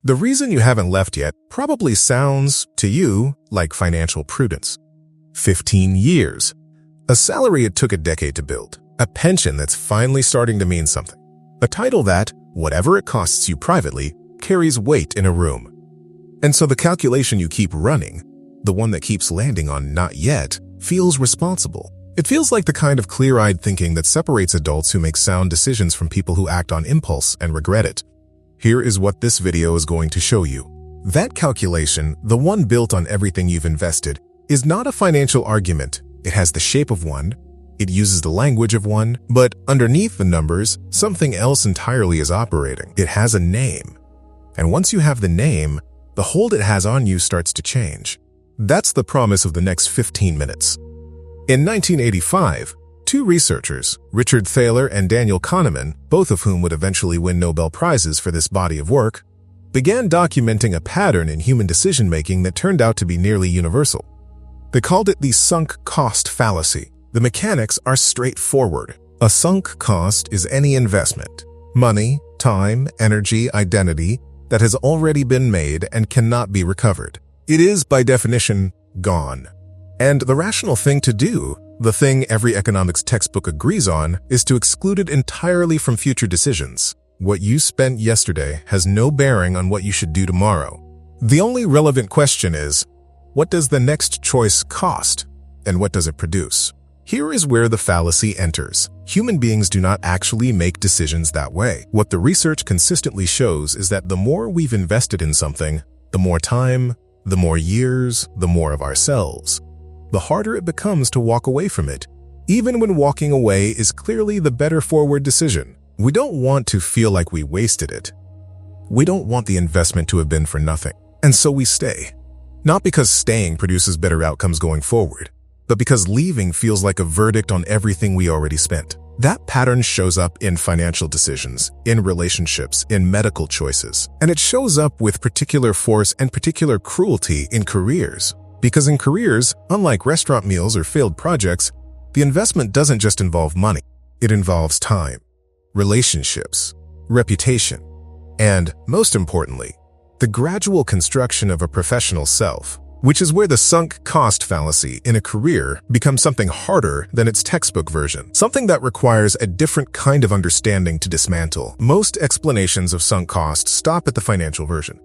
The reason you haven't left yet probably sounds, to you, like financial prudence. 15 years. A salary it took a decade to build. A pension that's finally starting to mean something. A title that, whatever it costs you privately, carries weight in a room. And so the calculation you keep running, the one that keeps landing on not yet, feels responsible. It feels like the kind of clear-eyed thinking that separates adults who make sound decisions from people who act on impulse and regret it. Here is what this video is going to show you. That calculation, the one built on everything you've invested, is not a financial argument. It has the shape of one, it uses the language of one, but underneath the numbers, something else entirely is operating. It has a name. And once you have the name, the hold it has on you starts to change. That's the promise of the next 15 minutes. In 1985, two researchers, Richard Thaler and Daniel Kahneman, both of whom would eventually win Nobel Prizes for this body of work, began documenting a pattern in human decision-making that turned out to be nearly universal. They called it the sunk cost fallacy. The mechanics are straightforward. A sunk cost is any investment, money, time, energy, identity, that has already been made and cannot be recovered. It is, by definition, gone. And the rational thing to do, the thing every economics textbook agrees on, is to exclude it entirely from future decisions. What you spent yesterday has no bearing on what you should do tomorrow. The only relevant question is, what does the next choice cost, and what does it produce? Here is where the fallacy enters. Human beings do not actually make decisions that way. What the research consistently shows is that the more we've invested in something, the more time, the more years, the more of ourselves, the harder it becomes to walk away from it, even when walking away is clearly the better forward decision. We don't want to feel like we wasted it. We don't want the investment to have been for nothing. And so we stay. Not because staying produces better outcomes going forward, but because leaving feels like a verdict on everything we already spent. That pattern shows up in financial decisions, in relationships, in medical choices, and it shows up with particular force and particular cruelty in careers. Because in careers, unlike restaurant meals or failed projects, the investment doesn't just involve money. It involves time, relationships, reputation, and, most importantly, the gradual construction of a professional self, which is where the sunk cost fallacy in a career becomes something harder than its textbook version, something that requires a different kind of understanding to dismantle. Most explanations of sunk cost stop at the financial version.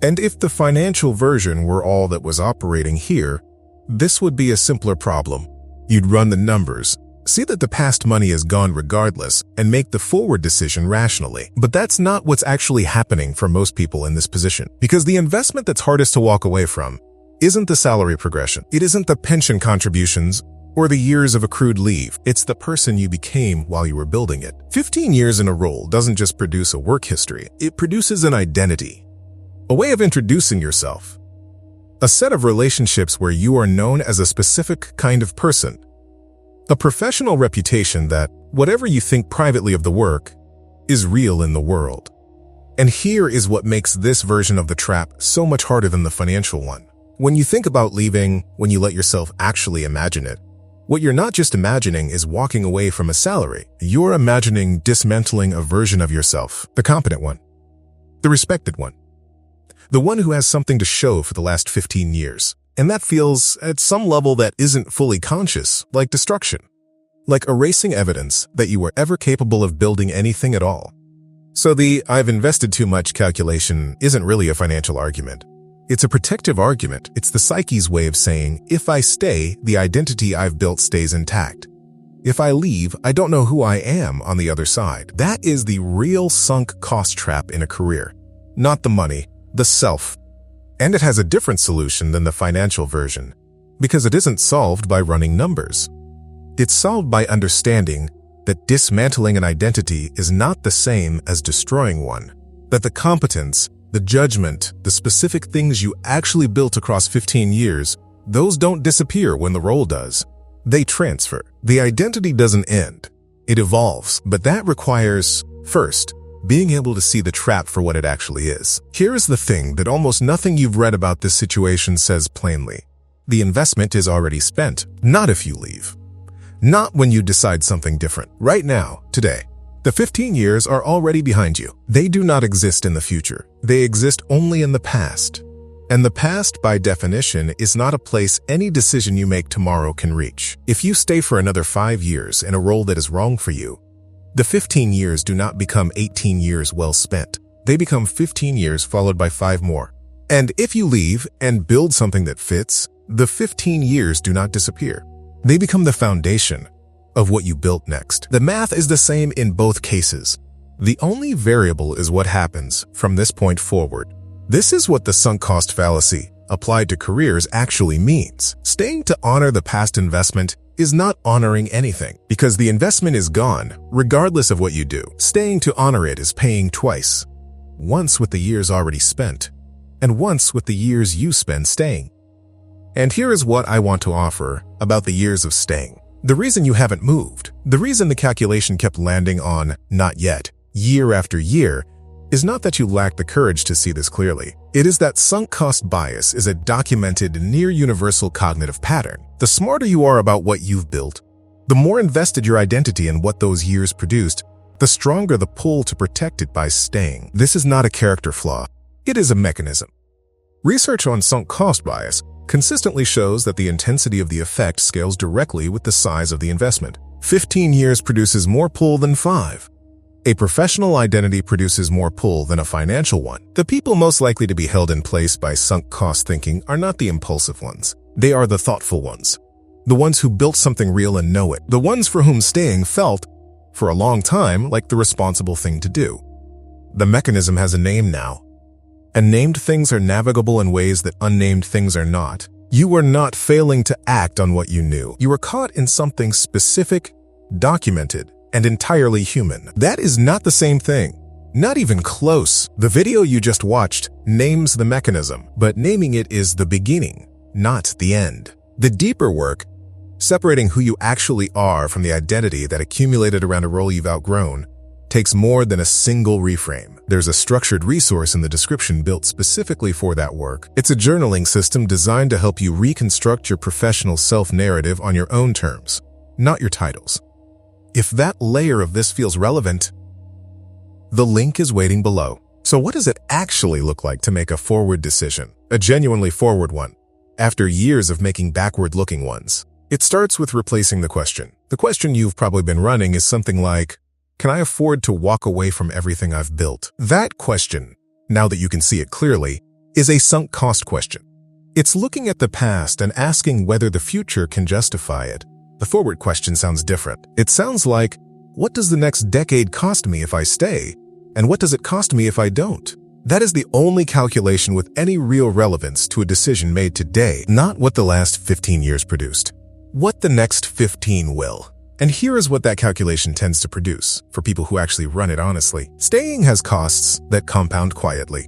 And if the financial version were all that was operating here, this would be a simpler problem. You'd run the numbers, see that the past money is gone regardless, and make the forward decision rationally. But that's not what's actually happening for most people in this position, because the investment that's hardest to walk away from isn't the salary progression. It isn't the pension contributions or the years of accrued leave. It's the person you became while you were building it. 15 years in a role doesn't just produce a work history. It produces an identity, a way of introducing yourself, a set of relationships where you are known as a specific kind of person, a professional reputation that, whatever you think privately of the work, is real in the world. And here is what makes this version of the trap so much harder than the financial one. When you think about leaving, when you let yourself actually imagine it, what you're not just imagining is walking away from a salary. You're imagining dismantling a version of yourself, the competent one, the respected one, the one who has something to show for the last 15 years. And that feels, at some level that isn't fully conscious, like destruction, like erasing evidence that you were ever capable of building anything at all. So the "I've invested too much" calculation isn't really a financial argument. It's a protective argument. It's the psyche's way of saying, if I stay, the identity I've built stays intact. If I leave, I don't know who I am on the other side. That is the real sunk cost trap in a career. Not the money, the self. And it has a different solution than the financial version, because it isn't solved by running numbers. It's solved by understanding that dismantling an identity is not the same as destroying one. That the competence, the judgment, the specific things you actually built across 15 years, those don't disappear when the role does. They transfer. The identity doesn't end. It evolves, but that requires, first, being able to see the trap for what it actually is. Here is the thing that almost nothing you've read about this situation says plainly. The investment is already spent, not if you leave. Not when you decide something different. Right now, today, The 15 years are already behind you. They do not exist in the future. They exist only in the past. And the past, by definition, is not a place any decision you make tomorrow can reach. If you stay for another 5 years in a role that is wrong for you, the 15 years do not become 18 years well spent. They become 15 years followed by 5 more. And if you leave and build something that fits, the 15 years do not disappear. They become the foundation of what you built next. The math is the same in both cases. The only variable is what happens from this point forward. This is what the sunk cost fallacy applied to careers actually means. Staying to honor the past investment is not honoring anything, because the investment is gone, regardless of what you do. Staying to honor it is paying twice. Once with the years already spent, and once with the years you spend staying. And here is what I want to offer about the years of staying. The reason you haven't moved, the reason the calculation kept landing on not yet, year after year, is not that you lack the courage to see this clearly. It is that sunk cost bias is a documented, near-universal cognitive pattern. The smarter you are about what you've built, the more invested your identity in what those years produced, the stronger the pull to protect it by staying. This is not a character flaw. It is a mechanism. Research on sunk cost bias consistently shows that the intensity of the effect scales directly with the size of the investment. 15 years produces more pull than 5. A professional identity produces more pull than a financial one. The people most likely to be held in place by sunk cost thinking are not the impulsive ones. They are the thoughtful ones. The ones who built something real and know it. The ones for whom staying felt, for a long time, like the responsible thing to do. The mechanism has a name now. And named things are navigable in ways that unnamed things are not. You were not failing to act on what you knew. You were caught in something specific, documented, and entirely human. That is not the same thing. Not even close. The video you just watched names the mechanism, but naming it is the beginning, not the end. The deeper work, separating who you actually are from the identity that accumulated around a role you've outgrown, takes more than a single reframe. There's a structured resource in the description built specifically for that work. It's a journaling system designed to help you reconstruct your professional self-narrative on your own terms, not your titles. If that layer of this feels relevant, the link is waiting below. So what does it actually look like to make a forward decision? A genuinely forward one, after years of making backward-looking ones. It starts with replacing the question. The question you've probably been running is something like, can I afford to walk away from everything I've built? That question, now that you can see it clearly, is a sunk cost question. It's looking at the past and asking whether the future can justify it. The forward question sounds different. It sounds like, what does the next decade cost me if I stay? And what does it cost me if I don't? That is the only calculation with any real relevance to a decision made today, not what the last 15 years produced. What the next 15 will. And here is what that calculation tends to produce, for people who actually run it honestly. Staying has costs that compound quietly.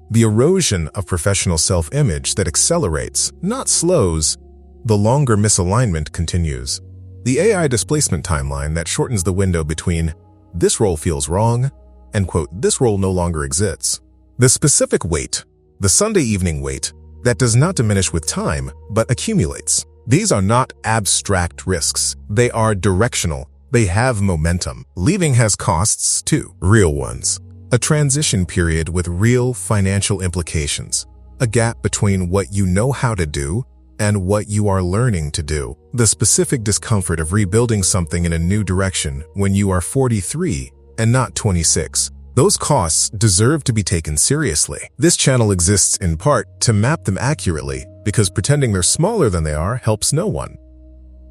The erosion of professional self-image that accelerates, not slows, the longer misalignment continues. The AI displacement timeline that shortens the window between this role feels wrong and quote, this role no longer exists. The specific weight, the Sunday evening weight, that does not diminish with time, but accumulates. These are not abstract risks. They are directional. They have momentum. Leaving has costs too, real ones. A transition period with real financial implications. A gap between what you know how to do and what you are learning to do. The specific discomfort of rebuilding something in a new direction when you are 43 and not 26. Those costs deserve to be taken seriously. This channel exists in part to map them accurately because pretending they're smaller than they are helps no one.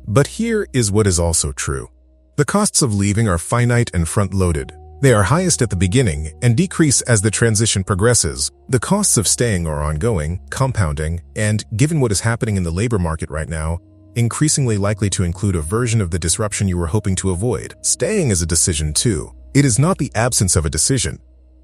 But here is what is also true. The costs of leaving are finite and front-loaded. They are highest at the beginning and decrease as the transition progresses. The costs of staying are ongoing, compounding, and, given what is happening in the labor market right now, increasingly likely to include a version of the disruption you were hoping to avoid. Staying is a decision too. It is not the absence of a decision.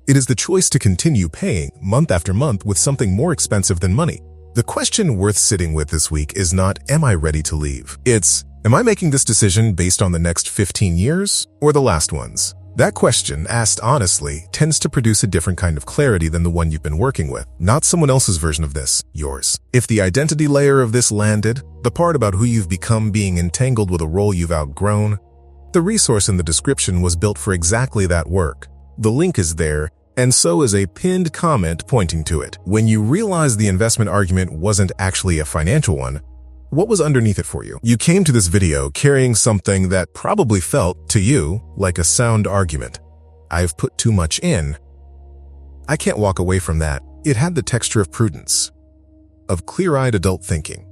It is the choice to continue paying, month after month, with something more expensive than money. The question worth sitting with this week is not, am I ready to leave? It's, am I making this decision based on the next 15 years or the last ones? That question, asked honestly, tends to produce a different kind of clarity than the one you've been working with. Not someone else's version of this, yours. If the identity layer of this landed, the part about who you've become being entangled with a role you've outgrown, The resource in the description was built for exactly that work. The link is there, and so is a pinned comment pointing to it. When you realize the investment argument wasn't actually a financial one, what was underneath it for you? You came to this video carrying something that probably felt, to you, like a sound argument. I've put too much in. I can't walk away from that. It had the texture of prudence, of clear-eyed adult thinking,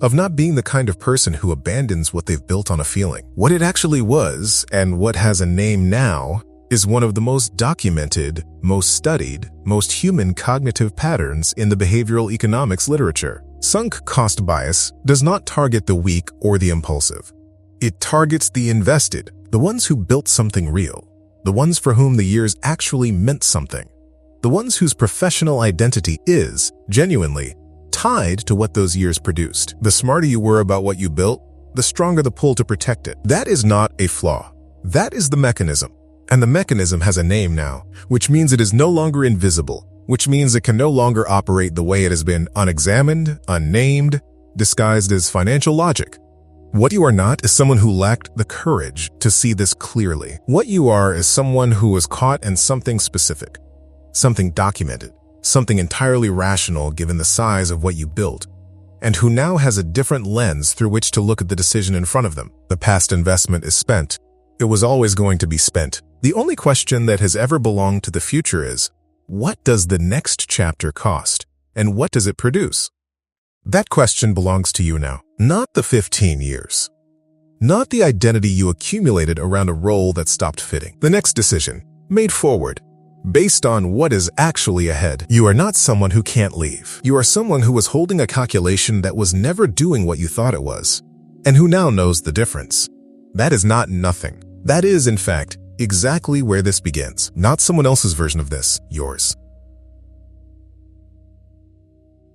of not being the kind of person who abandons what they've built on a feeling. What it actually was, and what has a name now, is one of the most documented, most studied, most human cognitive patterns in the behavioral economics literature. Sunk cost bias does not target the weak or the impulsive. It targets the invested, the ones who built something real, the ones for whom the years actually meant something, the ones whose professional identity is, genuinely, tied to what those years produced. The smarter you were about what you built, the stronger the pull to protect it. That is not a flaw. That is the mechanism. And the mechanism has a name now, which means it is no longer invisible, which means it can no longer operate the way it has been unexamined, unnamed, disguised as financial logic. What you are not is someone who lacked the courage to see this clearly. What you are is someone who was caught in something specific, something documented, something entirely rational given the size of what you built, and who now has a different lens through which to look at the decision in front of them. The past investment is spent. It was always going to be spent. The only question that has ever belonged to the future is, what does the next chapter cost, and what does it produce? That question belongs to you now, not the 15 years, not the identity you accumulated around a role that stopped fitting. The next decision, made forward, based on what is actually ahead. You are not someone who can't leave. You are someone who was holding a calculation that was never doing what you thought it was, and who now knows the difference. That is not nothing. That is, in fact, exactly where this begins. Not someone else's version of this, yours.